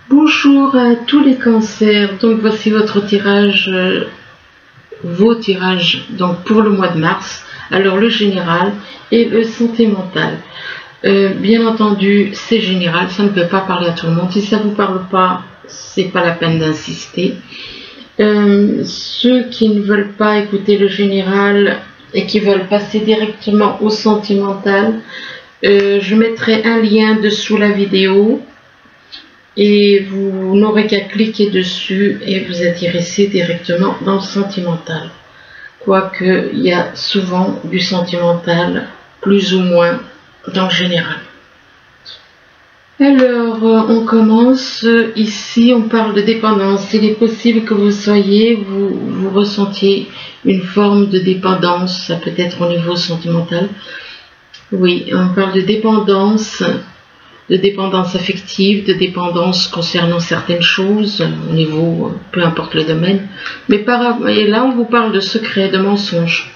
Bonjour à tous les cancers, donc voici votre tirage, vos tirages donc pour le mois de mars, alors le général et le sentimental. Bien entendu c'est général, ça ne peut pas parler à tout le monde, si ça ne vous parle pas, c'est pas la peine d'insister. Ceux qui ne veulent pas écouter le général et qui veulent passer directement au sentimental, je mettrai un lien dessous la vidéo. Et vous n'aurez qu'à cliquer dessus et vous intéresser directement dans le sentimental. Quoique, il y a souvent du sentimental, plus ou moins, dans le général. Alors, on commence. Ici, on parle de dépendance. Il est possible que vous ressentiez une forme de dépendance. Ça peut être au niveau sentimental. Oui, on parle de dépendance affective, de dépendance concernant certaines choses, au niveau, peu importe le domaine. Et là, on vous parle de secrets, de mensonges.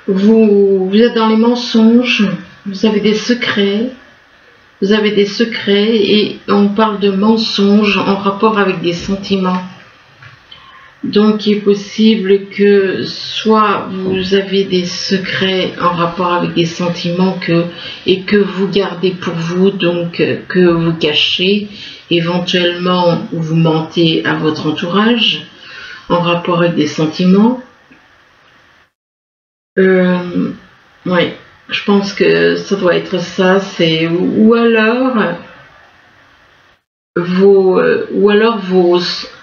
Vous êtes dans les mensonges, vous avez des secrets, et on parle de mensonges en rapport avec des sentiments. Donc, il est possible que soit vous avez des secrets en rapport avec des sentiments et que vous gardez pour vous, donc que vous cachez, éventuellement vous mentez à votre entourage en rapport avec des sentiments. Ouais, je pense que ça doit être ça. Ou alors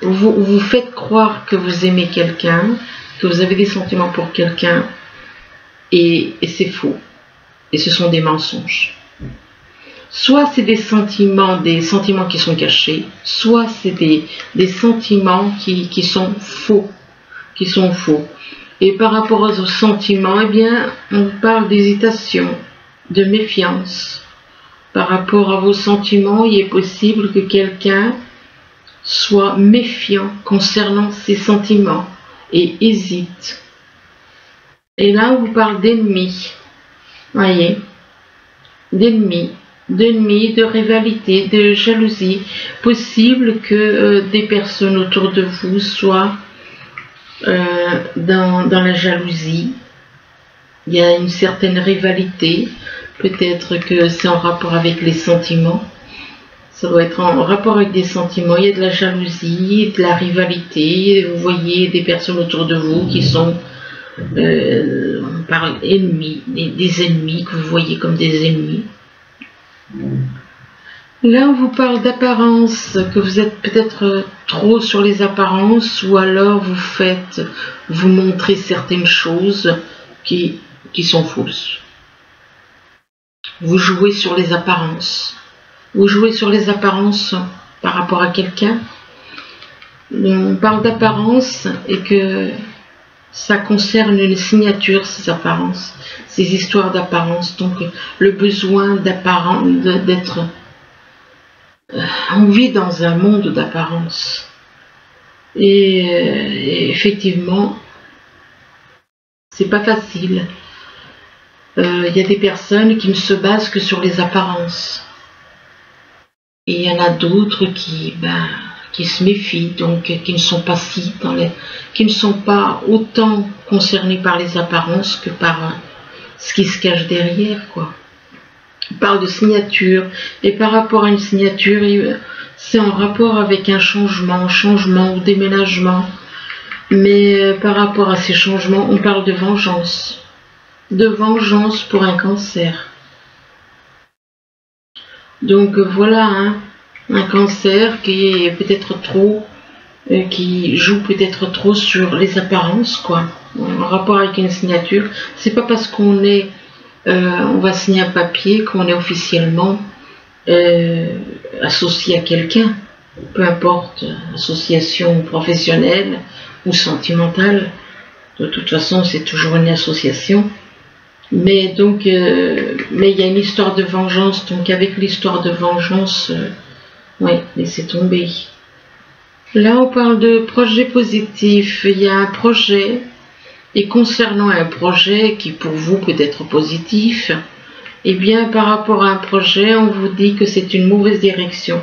vous faites croire que vous aimez quelqu'un, que vous avez des sentiments pour quelqu'un, et c'est faux. Et ce sont des mensonges. Soit c'est des sentiments qui sont cachés, soit c'est des sentiments qui sont faux. Et par rapport aux sentiments, eh bien, on parle d'hésitation, de méfiance. Par rapport à vos sentiments, il est possible que quelqu'un soit méfiant concernant ses sentiments et hésite. Et là, on vous parle d'ennemis. Voyez, d'ennemis, de rivalité, de jalousie. Possible que des personnes autour de vous soient dans la jalousie. Il y a une certaine rivalité. Peut-être que c'est en rapport avec les sentiments. Ça doit être en rapport avec des sentiments. Il y a de la jalousie, de la rivalité. Vous voyez des personnes autour de vous qui sont, on parle ennemis, des ennemis que vous voyez comme des ennemis. Là, on vous parle d'apparence, que vous êtes peut-être trop sur les apparences, ou alors vous montrez certaines choses qui sont fausses. Vous jouez sur les apparences. Vous jouez sur les apparences par rapport à quelqu'un. On parle d'apparence et que ça concerne une signature, ces apparences, ces histoires d'apparence. Donc le besoin d'être... On vit dans un monde d'apparence. Et effectivement, c'est pas facile. Il y a des personnes qui ne se basent que sur les apparences. Et il y en a d'autres qui se méfient, donc qui ne sont pas qui ne sont pas autant concernés par les apparences que par ce qui se cache derrière, quoi. On parle de signature, et par rapport à une signature, c'est en rapport avec un changement ou déménagement. Mais par rapport à ces changements, on parle de vengeance. De vengeance pour un cancer. Donc voilà, un cancer qui est peut-être trop, qui joue peut-être trop sur les apparences, quoi. En rapport avec une signature, c'est pas parce qu'on est, on va signer un papier qu'on est officiellement associé à quelqu'un, peu importe, association professionnelle ou sentimentale. De toute façon, c'est toujours une association. Mais donc, mais il y a une histoire de vengeance, donc avec l'histoire de vengeance, ouais, laissez tomber. Là, on parle de projet positif. Il y a un projet, et concernant un projet qui pour vous peut être positif, eh bien, par rapport à un projet, on vous dit que c'est une mauvaise direction.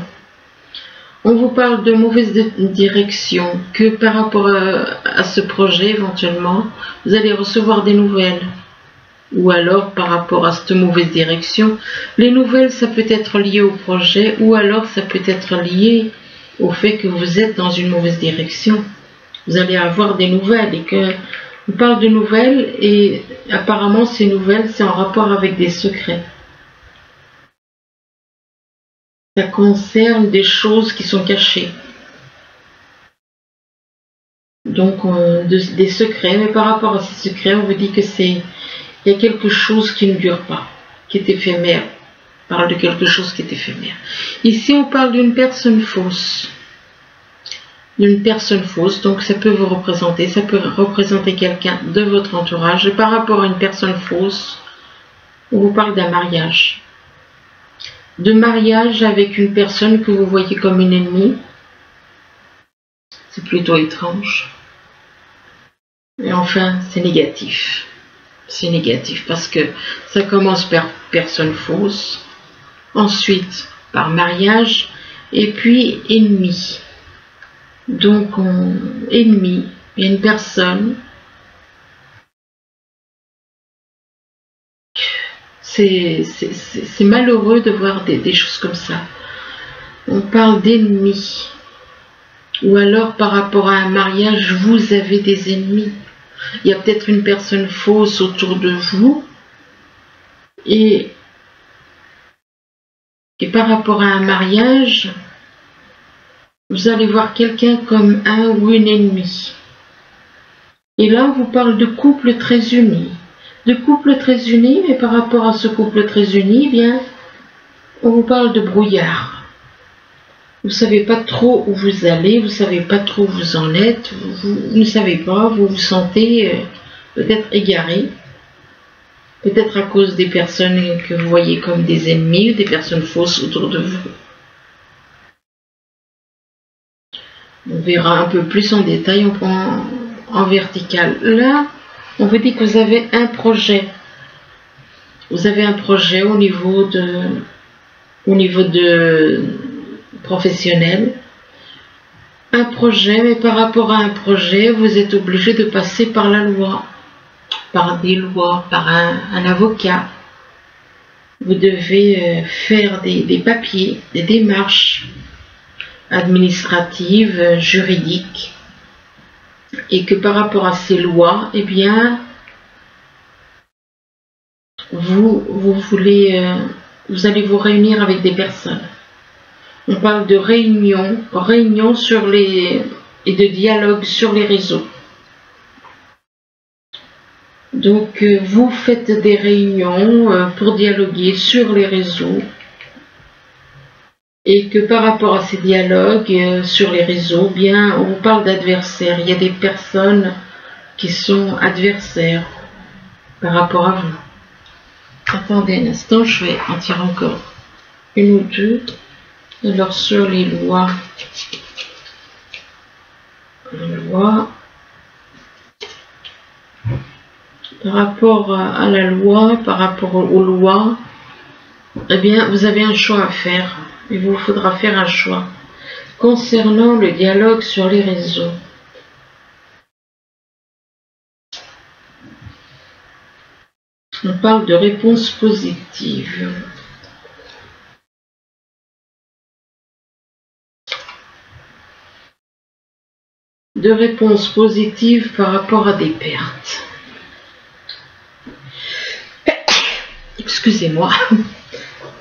On vous parle de mauvaise direction, que par rapport à ce projet, éventuellement, vous allez recevoir des nouvelles. Ou alors, par rapport à cette mauvaise direction, les nouvelles, ça peut être lié au projet, ou alors ça peut être lié au fait que vous êtes dans une mauvaise direction. Vous allez avoir des nouvelles, et que on parle de nouvelles, et apparemment ces nouvelles, c'est en rapport avec des secrets. Ça concerne des choses qui sont cachées. Donc, des secrets, mais par rapport à ces secrets, on vous dit que il y a quelque chose qui ne dure pas, qui est éphémère. On parle de quelque chose qui est éphémère. Ici, on parle d'une personne fausse. D'une personne fausse, donc ça peut vous représenter, ça peut représenter quelqu'un de votre entourage. Et par rapport à une personne fausse, on vous parle d'un mariage. De mariage avec une personne que vous voyez comme une ennemie. C'est plutôt étrange. Et enfin, c'est négatif. C'est négatif parce que ça commence par personne fausse, ensuite par mariage, et puis ennemi. Donc, ennemi, il y a une personne. C'est malheureux de voir des choses comme ça. On parle d'ennemis. Ou alors, par rapport à un mariage, vous avez des ennemis. Il y a peut-être une personne fausse autour de vous. Et par rapport à un mariage, vous allez voir quelqu'un comme un ou une ennemie. Et là, on vous parle de couple très uni. De couple très uni, mais par rapport à ce couple très uni, eh bien, on vous parle de brouillard. Vous ne savez pas trop où vous allez, vous ne savez pas trop où vous en êtes, vous ne savez pas, vous vous sentez peut-être égaré, peut-être à cause des personnes que vous voyez comme des ennemis ou des personnes fausses autour de vous. On verra un peu plus en détail en vertical. Là, on vous dit que vous avez un projet. Vous avez un projet au niveau de professionnel. Un projet, mais par rapport à un projet, vous êtes obligé de passer par la loi, par des lois, par un avocat. Vous devez faire des papiers, des démarches administratives, juridiques, et que par rapport à ces lois, eh bien, vous allez vous réunir avec des personnes. On parle de réunions et de dialogue sur les réseaux. Donc, vous faites des réunions pour dialoguer sur les réseaux. Et que par rapport à ces dialogues sur les réseaux, bien, on vous parle d'adversaires. Il y a des personnes qui sont adversaires par rapport à vous. Attendez un instant, je vais en tirer encore une ou deux. Alors, sur les lois, par rapport à la loi, par rapport aux lois, eh bien, vous avez un choix à faire. Il vous faudra faire un choix concernant le dialogue sur les réseaux. On parle de réponses positives. De réponses positives par rapport à des pertes. Excusez-moi.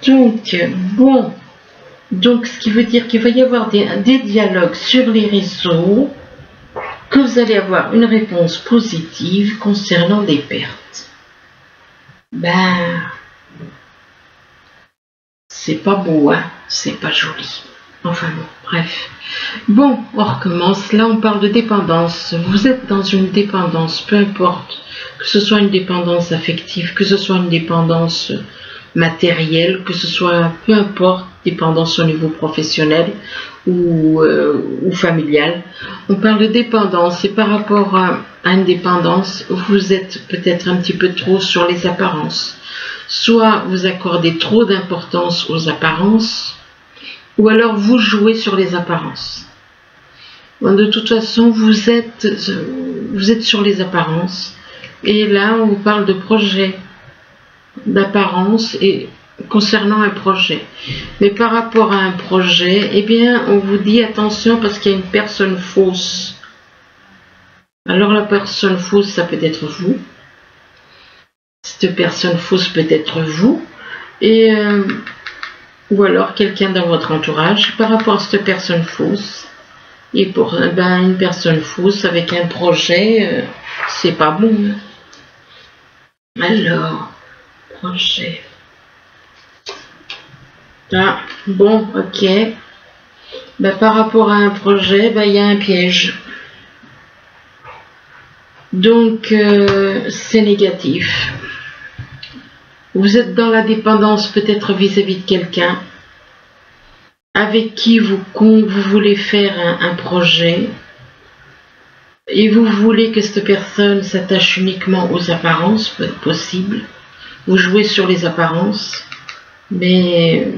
Donc, bon. Donc, ce qui veut dire qu'il va y avoir des dialogues sur les réseaux, que vous allez avoir une réponse positive concernant des pertes. Ben, c'est pas beau, hein, c'est pas joli. Enfin bon, bref. Bon, on recommence. Là, on parle de dépendance. Vous êtes dans une dépendance, peu importe, que ce soit une dépendance affective, que ce soit une dépendance matérielle, que ce soit, peu importe, dépendance au niveau professionnel ou familial. On parle de dépendance et par rapport à une dépendance, vous êtes peut-être un petit peu trop sur les apparences. Soit vous accordez trop d'importance aux apparences, ou alors vous jouez sur les apparences. De toute façon, vous êtes sur les apparences. Et là, on vous parle de projet, d'apparence et concernant un projet. Mais par rapport à un projet, eh bien, on vous dit attention parce qu'il y a une personne fausse. Alors la personne fausse, ça peut être vous. Cette personne fausse peut être vous. Et, ou alors quelqu'un dans votre entourage. Par rapport à cette personne fausse, et pour une personne fausse avec un projet, c'est pas bon. Alors, projet. Ah, bon, ok. Par rapport à un projet, il y a un piège. Donc, c'est négatif. Vous êtes dans la dépendance peut-être vis-à-vis de quelqu'un avec qui vous voulez faire un projet et vous voulez que cette personne s'attache uniquement aux apparences, possible. Vous jouez sur les apparences, mais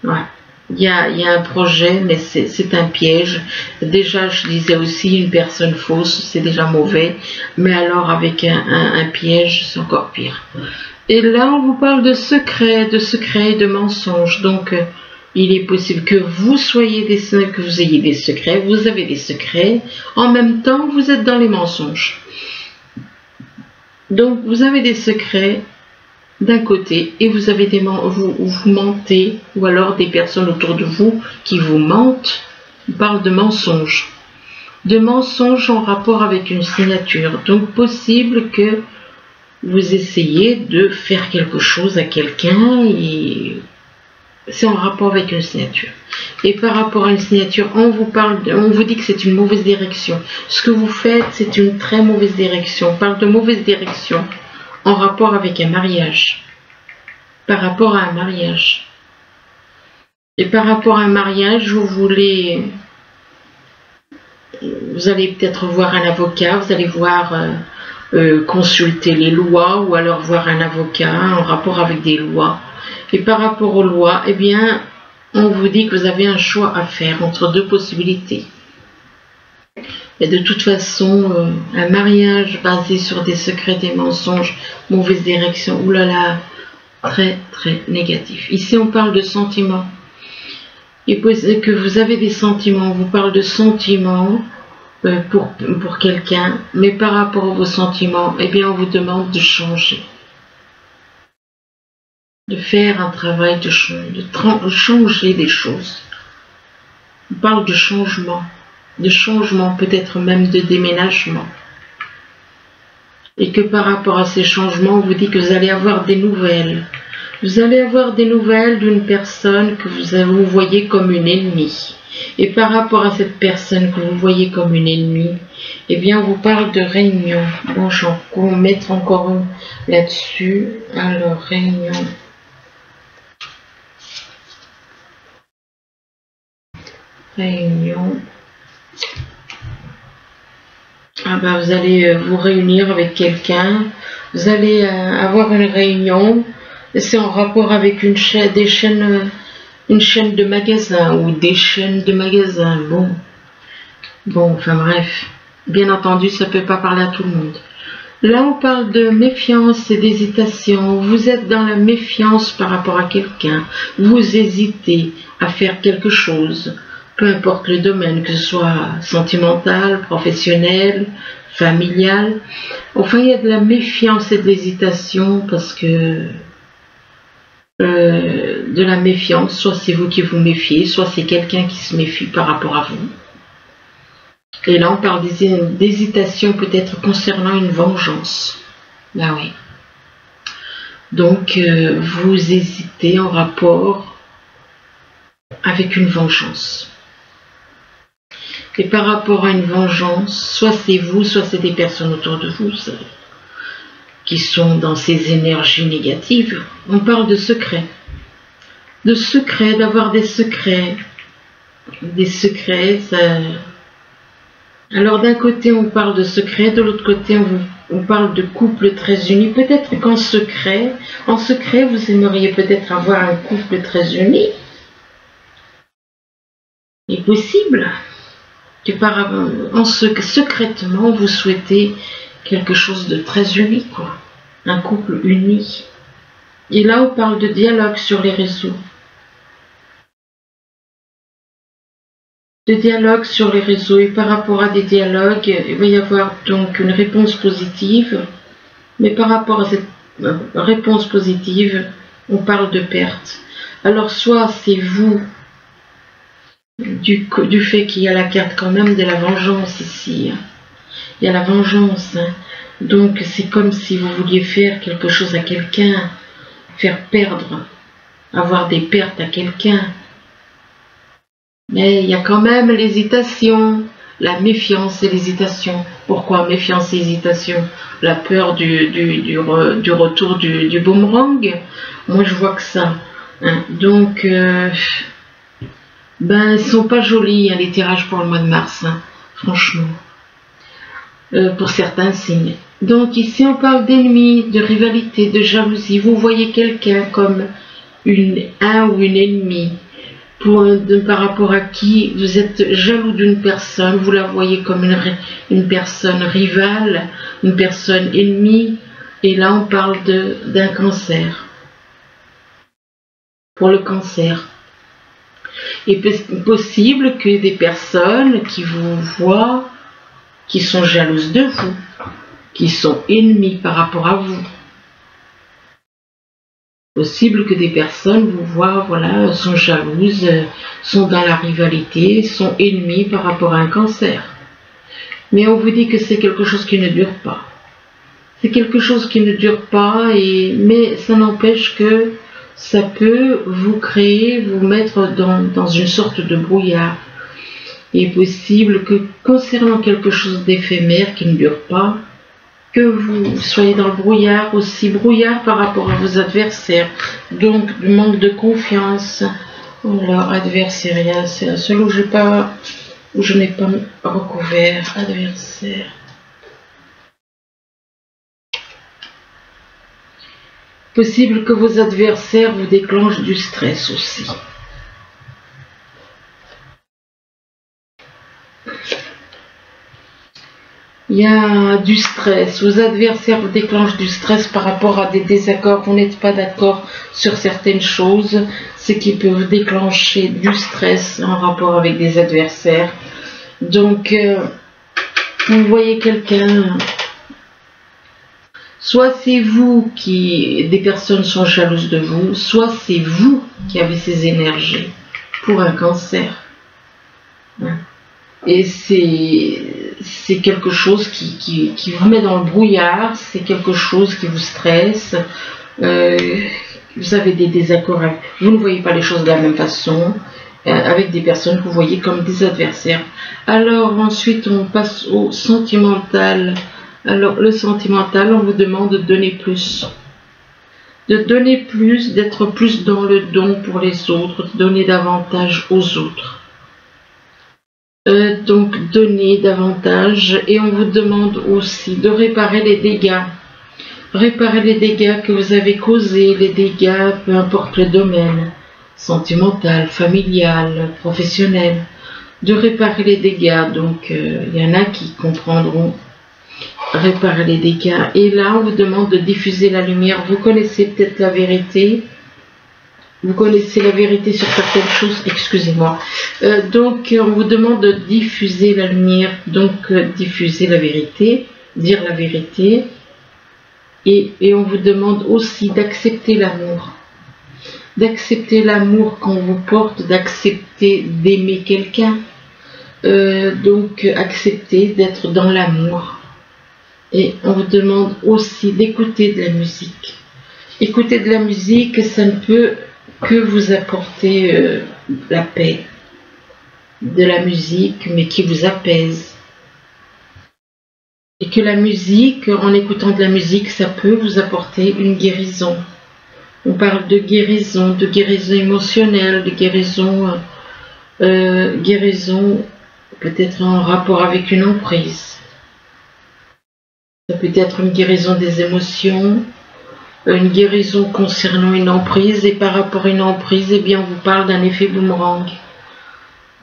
ouais, il y a un projet, mais c'est un piège. Déjà, je disais aussi, une personne fausse, c'est déjà mauvais, mais alors avec un piège, c'est encore pire. Et là, on vous parle de secrets, de mensonges. Donc, il est possible que vous ayez des secrets, vous avez des secrets. En même temps, vous êtes dans les mensonges. Donc, vous avez des secrets d'un côté et vous avez vous mentez, ou alors des personnes autour de vous qui vous mentent. On parle de mensonges. De mensonges en rapport avec une signature. Donc, possible que vous essayez de faire quelque chose à quelqu'un et c'est en rapport avec une signature. Et par rapport à une signature, on vous dit que c'est une mauvaise direction. Ce que vous faites, c'est une très mauvaise direction. On parle de mauvaise direction en rapport avec un mariage. Par rapport à un mariage. Et par rapport à un mariage, vous allez peut-être voir un avocat, vous allez voir consulter les lois ou alors voir un avocat en rapport avec des lois. Et par rapport aux lois, eh bien, on vous dit que vous avez un choix à faire entre deux possibilités. Et de toute façon, un mariage basé sur des secrets, des mensonges, mauvaise direction, oulala, très très négatif. Ici, on parle de sentiments. Et que vous avez des sentiments, on vous parle de sentiments pour quelqu'un, mais par rapport à vos sentiments, eh bien, on vous demande de changer. De faire un travail de changer des choses. On parle de changement peut-être même de déménagement. Et que par rapport à ces changements, on vous dit que vous allez avoir des nouvelles. Vous allez avoir des nouvelles d'une personne que vous voyez comme une ennemie. Et par rapport à cette personne que vous voyez comme une ennemie, eh bien, on vous parle de réunion. Bon, je vais mettre encore une là-dessus. Alors, réunion. Réunion. Vous allez vous réunir avec quelqu'un. Vous allez avoir une réunion. C'est en rapport avec une chaîne de magasins ou des chaînes de magasins. Bon, enfin bref. Bien entendu, ça ne peut pas parler à tout le monde. Là, on parle de méfiance et d'hésitation. Vous êtes dans la méfiance par rapport à quelqu'un. Vous hésitez à faire quelque chose. Peu importe le domaine, que ce soit sentimental, professionnel, familial. Enfin, il y a de la méfiance et de l'hésitation parce que de la méfiance, soit c'est vous qui vous méfiez, soit c'est quelqu'un qui se méfie par rapport à vous. Et là, on parle d'hésitation peut-être concernant une vengeance. Ben oui. Donc, vous hésitez en rapport avec une vengeance. Et par rapport à une vengeance, soit c'est vous, soit c'est des personnes autour de vous qui sont dans ces énergies négatives. On parle de secrets. De secrets, d'avoir des secrets. Des secrets, ça... Alors d'un côté on parle de secrets, de l'autre côté on parle de couple très uni. Peut-être qu'en secret, vous aimeriez peut-être avoir un couple très uni. Il est possible que secrètement vous souhaitez quelque chose de très unique, quoi. Un couple uni. Et là, on parle de dialogue sur les réseaux. De dialogue sur les réseaux. Et par rapport à des dialogues, il va y avoir donc une réponse positive. Mais par rapport à cette réponse positive, on parle de perte. Alors, soit c'est vous, du fait qu'il y a la carte quand même de la vengeance ici. Il y a la vengeance. Donc, c'est comme si vous vouliez faire quelque chose à quelqu'un, faire perdre, avoir des pertes à quelqu'un. Mais il y a quand même l'hésitation, la méfiance et l'hésitation. Pourquoi méfiance et hésitation? La peur du retour du boomerang. Moi, je vois que ça. Donc, ils sont pas jolis, les tirages pour le mois de mars, franchement. Pour certains signes. Donc, ici, on parle d'ennemis, de rivalité, de jalousie. Vous voyez quelqu'un comme un ou une ennemie. Par rapport à qui vous êtes jaloux d'une personne, vous la voyez comme une personne rivale, une personne ennemie, et là on parle d'un cancer. Pour le cancer. Il est possible que des personnes qui vous voient, qui sont jalouses de vous, qui sont ennemies par rapport à vous. Possible que des personnes vous voient, voilà, sont jalouses, sont dans la rivalité, sont ennemies par rapport à un cancer. Mais on vous dit que c'est quelque chose qui ne dure pas. C'est quelque chose qui ne dure pas, mais ça n'empêche que ça peut vous créer, vous mettre dans une sorte de brouillard. Il est possible que concernant quelque chose d'éphémère qui ne dure pas, que vous soyez dans le brouillard, aussi brouillard par rapport à vos adversaires, donc du manque de confiance. Alors, adversaire, c'est la seule où je n'ai pas recouvert. Adversaire. Possible que vos adversaires vous déclenchent du stress aussi. Il y a du stress. Vos adversaires vous déclenchent du stress par rapport à des désaccords. Vous n'êtes pas d'accord sur certaines choses, ce qui peut vous déclencher du stress en rapport avec des adversaires. Donc, vous voyez quelqu'un, soit c'est vous des personnes sont jalouses de vous, soit c'est vous qui avez ces énergies pour un cancer. Et c'est quelque chose qui vous met dans le brouillard, c'est quelque chose qui vous stresse, vous avez des désaccords, vous ne voyez pas les choses de la même façon, avec des personnes que vous voyez comme des adversaires. Alors ensuite on passe au sentimental. Alors le sentimental, on vous demande de donner plus. De donner plus, d'être plus dans le don pour les autres, de donner davantage aux autres. Donc donner davantage, et on vous demande aussi de réparer les dégâts. Réparer les dégâts que vous avez causés, les dégâts, peu importe le domaine, sentimental, familial, professionnel, de réparer les dégâts. Donc il y en a qui comprendront réparer les dégâts. Et là on vous demande de diffuser la lumière. Vous connaissez peut-être la vérité. Vous connaissez la vérité sur certaines choses, excusez-moi. Donc, on vous demande de diffuser la lumière, donc diffuser la vérité, dire la vérité. Et on vous demande aussi d'accepter l'amour. D'accepter l'amour qu'on vous porte, d'accepter d'aimer quelqu'un. Donc, accepter d'être dans l'amour. Et on vous demande aussi d'écouter de la musique. Écouter de la musique, ça ne peut que vous apporter la paix, de la musique, mais qui vous apaise. Et que la musique, en écoutant de la musique, ça peut vous apporter une guérison. On parle de guérison émotionnelle, de guérison peut-être en rapport avec une emprise. Ça peut être une guérison des émotions, une guérison concernant une emprise, et par rapport à une emprise, eh bien, on vous parle d'un effet boomerang.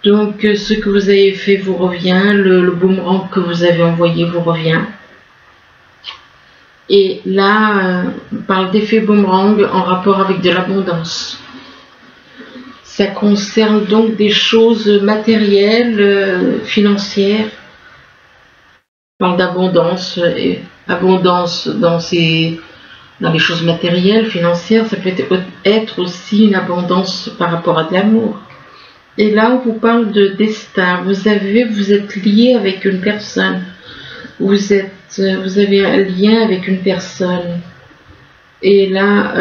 Donc ce que vous avez fait vous revient, le boomerang que vous avez envoyé vous revient. Et là, on parle d'effet boomerang en rapport avec de l'abondance. Ça concerne donc des choses matérielles, financières. On parle d'abondance, et abondance dans les choses matérielles, financières. Ça peut être aussi une abondance par rapport à de l'amour. Et là, on vous parle de destin. Vous êtes lié avec une personne. Vous avez un lien avec une personne. Et là,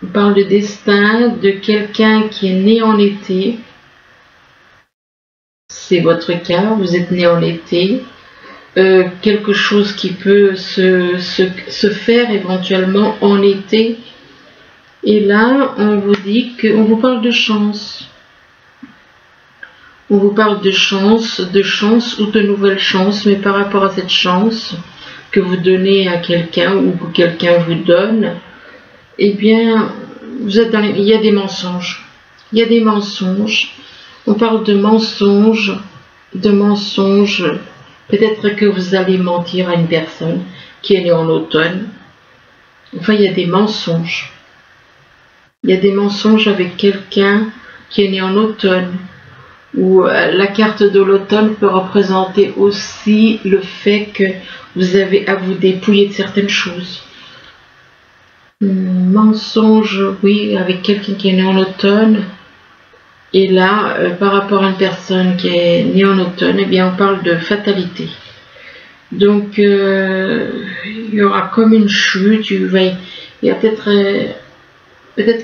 on parle de destin, de quelqu'un qui est né en été. C'est votre cas, vous êtes né en été. Quelque chose qui peut se faire éventuellement en été. Et là, on vous dit qu'on vous parle de chance. On vous parle de chance ou de nouvelles chances, mais par rapport à cette chance que vous donnez à quelqu'un ou que quelqu'un vous donne, eh bien, vous êtes il y a des mensonges. Il y a des mensonges. On parle de mensonges, Peut-être que vous allez mentir à une personne qui est née en automne. Enfin, il y a des mensonges. Il y a des mensonges avec quelqu'un qui est né en automne. Où la carte de l'automne peut représenter aussi le fait que vous avez à vous dépouiller de certaines choses. Mensonge, oui, avec quelqu'un qui est né en automne. Et là, par rapport à une personne qui est née en automne, eh bien, on parle de fatalité. Donc, il y aura comme une chute. Il y a peut-être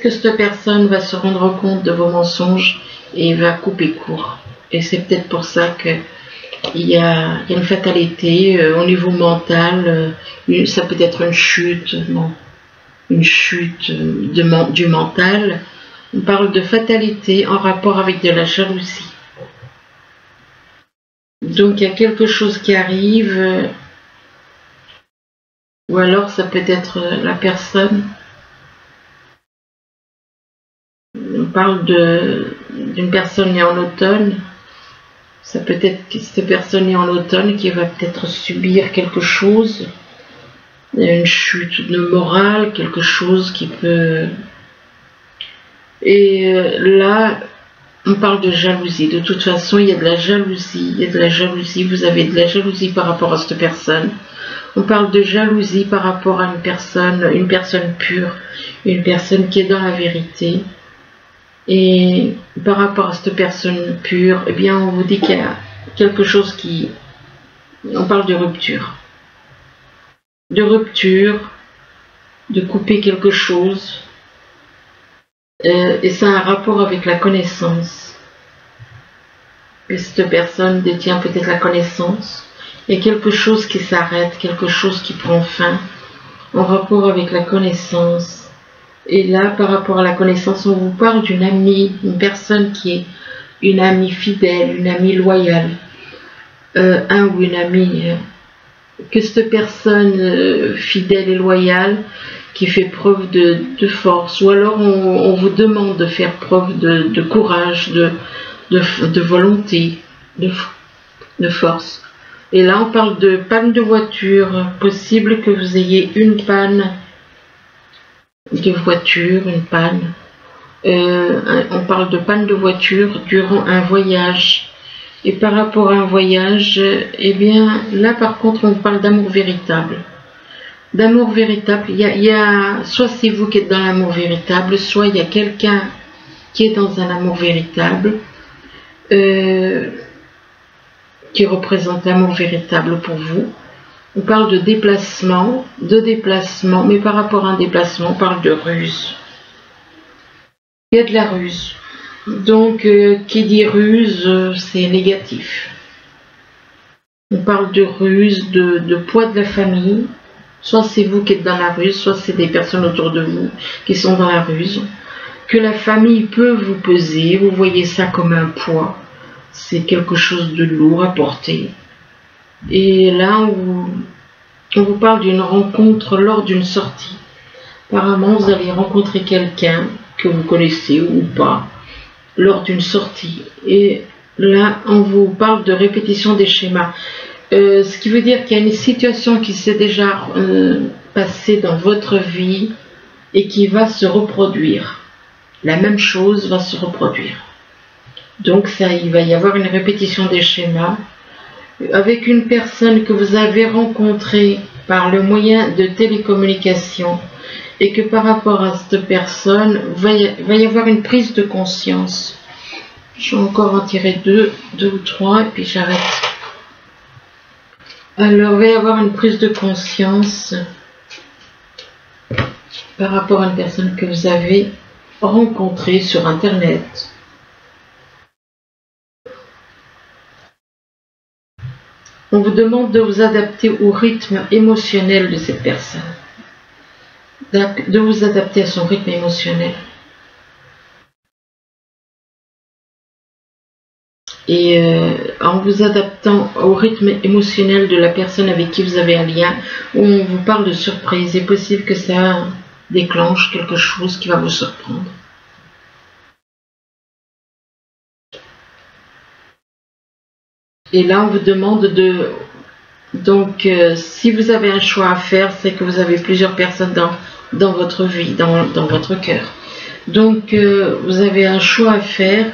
que cette personne va se rendre compte de vos mensonges et va couper court. Et c'est peut-être pour ça qu'il y a une fatalité au niveau mental. Ça peut être une chute, une chute du mental. On parle de fatalité en rapport avec de la jalousie. Donc il y a quelque chose qui arrive, ou alors ça peut être la personne. On parle d'une personne née en automne. Ça peut être cette personne née en automne qui va peut-être subir quelque chose, une chute de morale, quelque chose qui peut... Et là, on parle de jalousie. De toute façon, il y a de la jalousie. Vous avez de la jalousie par rapport à cette personne. On parle de jalousie par rapport à une personne pure, une personne qui est dans la vérité. Et par rapport à cette personne pure, eh bien, on vous dit qu'il y a quelque chose qui... On parle de rupture. De rupture, de couper quelque chose. Et ça a un rapport avec la connaissance. Et cette personne détient peut-être la connaissance. Il y a quelque chose qui s'arrête, quelque chose qui prend fin, en rapport avec la connaissance. Et là, par rapport à la connaissance, on vous parle d'une amie, une personne qui est une amie fidèle, une amie loyale. Un ou une amie, que cette personne fidèle et loyale, qui fait preuve de force, ou alors on vous demande de faire preuve de courage, de volonté, de force. Et là, on parle de panne de voiture, possible que vous ayez une panne de voiture, une panne. On parle de panne de voiture durant un voyage. Et par rapport à un voyage, eh bien, là par contre, on parle d'amour véritable. D'amour véritable, il y a soit c'est vous qui êtes dans l'amour véritable, soit il y a quelqu'un qui est dans un amour véritable, qui représente l'amour véritable pour vous. On parle de déplacement, mais par rapport à un déplacement, on parle de ruse. Il y a de la ruse. Donc, qui dit ruse, c'est négatif. On parle de ruse, de poids de la famille. Soit c'est vous qui êtes dans la ruse, soit c'est des personnes autour de vous qui sont dans la ruse. Que la famille peut vous peser, vous voyez ça comme un poids. C'est quelque chose de lourd à porter. Et là, on vous parle d'une rencontre lors d'une sortie. Apparemment, vous allez rencontrer quelqu'un que vous connaissez ou pas. lors d'une sortie. Et là, on vous parle de répétition des schémas. Ce qui veut dire qu'il y a une situation qui s'est déjà passée dans votre vie et qui va se reproduire. La même chose va se reproduire. Donc ça, il va y avoir une répétition des schémas avec une personne que vous avez rencontrée par le moyen de télécommunication et que par rapport à cette personne, va y avoir une prise de conscience. Je vais encore en tirer deux ou trois et puis j'arrête. Alors, il va y avoir une prise de conscience par rapport à une personne que vous avez rencontrée sur Internet. On vous demande de vous adapter au rythme émotionnel de cette personne, de vous adapter à son rythme émotionnel. Et en vous adaptant au rythme émotionnel de la personne avec qui vous avez un lien, on vous parle de surprise. Il est possible que ça déclenche quelque chose qui va vous surprendre. Et là, on vous demande de... Donc, si vous avez un choix à faire, c'est que vous avez plusieurs personnes dans votre vie, dans votre cœur. Donc, vous avez un choix à faire.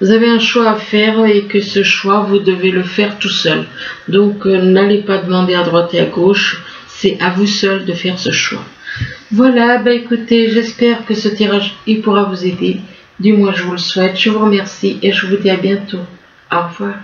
Vous avez un choix à faire et que ce choix, vous devez le faire tout seul. Donc, n'allez pas demander à droite et à gauche. C'est à vous seul de faire ce choix. Voilà, bah écoutez, j'espère que ce tirage, il pourra vous aider. Du moins, je vous le souhaite. Je vous remercie et je vous dis à bientôt. Au revoir.